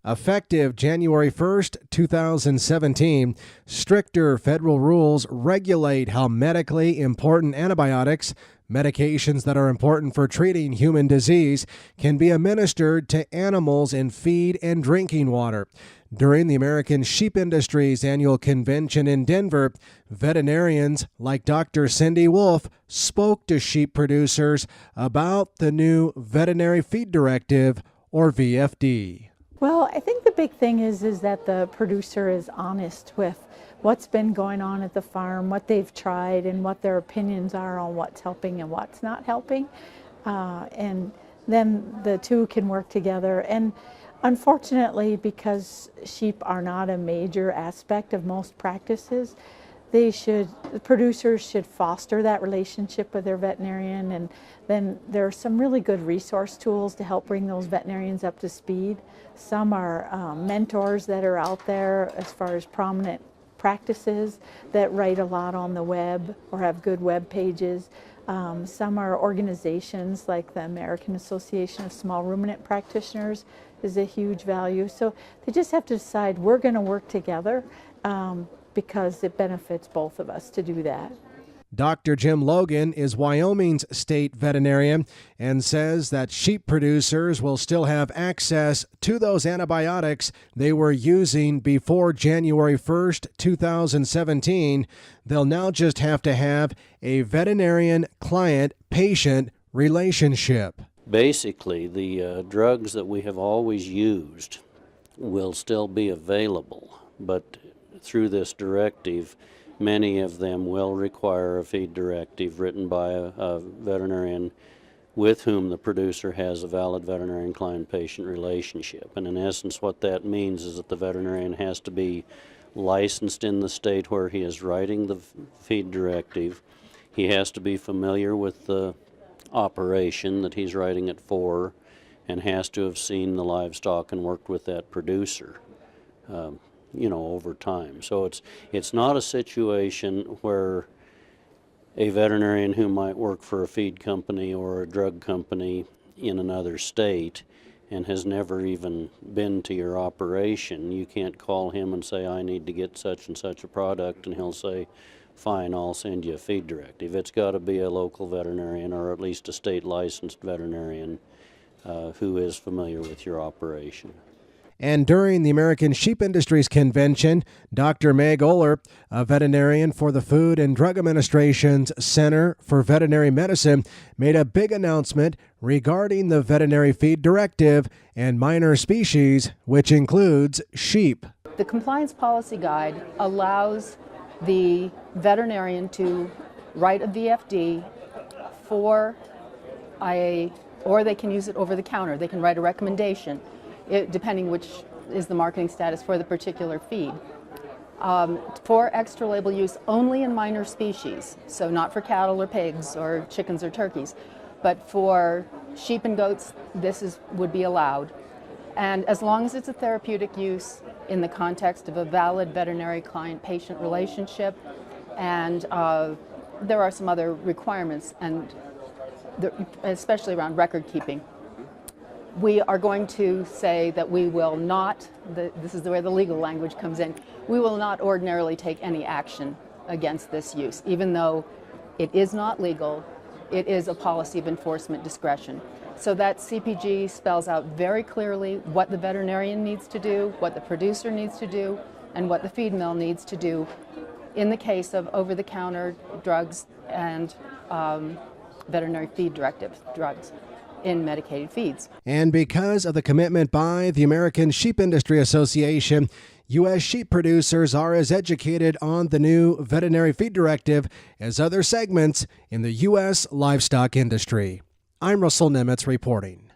Effective January 1st, 2017, stricter federal rules regulate how medically important antibiotics, medications that are important for treating human disease, can be administered to animals in feed and drinking water. During the American Sheep Industry's annual convention in Denver, veterinarians like Dr. Cindy Wolf spoke to sheep producers about the new Veterinary Feed Directive, or VFD. Well, I think the big thing is that the producer is honest with what's been going on at the farm, what they've tried, and what their opinions are on what's helping and what's not helping. And then the two can work together. And unfortunately, because sheep are not a major aspect of most practices, the producers should foster that relationship with their veterinarian, and then there are some really good resource tools to help bring those veterinarians up to speed. Some are mentors that are out there as far as prominent practices that write a lot on the web or have good web pages. Some are organizations like the American Association of Small Ruminant Practitioners is a huge value. So they just have to decide, we're going to work together because it benefits both of us to do that. Dr. Jim Logan is Wyoming's state veterinarian and says that sheep producers will still have access to those antibiotics they were using before January 1st, 2017. They'll now just have to have a veterinarian client-patient relationship. Basically, the drugs that we have always used will still be available, but through this directive, many of them will require a feed directive written by a veterinarian with whom the producer has a valid veterinarian client-patient relationship. And in essence, what that means is that the veterinarian has to be licensed in the state where he is writing the feed directive. He has to be familiar with the operation that he's writing it for and has to have seen the livestock and worked with that producer. Over time. So it's not a situation where a veterinarian who might work for a feed company or a drug company in another state and has never even been to your operation, you can't call him and say, I need to get such and such a product, and he'll say, fine, I'll send you a feed directive. It's got to be a local veterinarian or at least a state licensed veterinarian who is familiar with your operation. And during the American Sheep Industry's convention, Dr. Meg Oeller, a veterinarian for the Food and Drug Administration's Center for Veterinary Medicine, made a big announcement regarding the Veterinary Feed Directive and minor species, which includes sheep. The Compliance Policy Guide allows the veterinarian to write a VFD or they can use it over the counter. They can write a recommendation, depending which is the marketing status for the particular feed. For extra label use only in minor species, so not for cattle or pigs or chickens or turkeys, but for sheep and goats, this would be allowed. And as long as it's a therapeutic use in the context of a valid veterinary client-patient relationship, and there are some other requirements, and especially around record keeping. We are going to say that we will not, this is where the legal language comes in, we will not ordinarily take any action against this use. Even though it is not legal, it is a policy of enforcement discretion. So that CPG spells out very clearly what the veterinarian needs to do, what the producer needs to do, and what the feed mill needs to do in the case of over-the-counter drugs and veterinary feed directive drugs in medicated feeds. And because of the commitment by the American Sheep Industry Association, U.S. sheep producers are as educated on the new Veterinary Feed Directive as other segments in the U.S. livestock industry. I'm Russell Nemitz reporting.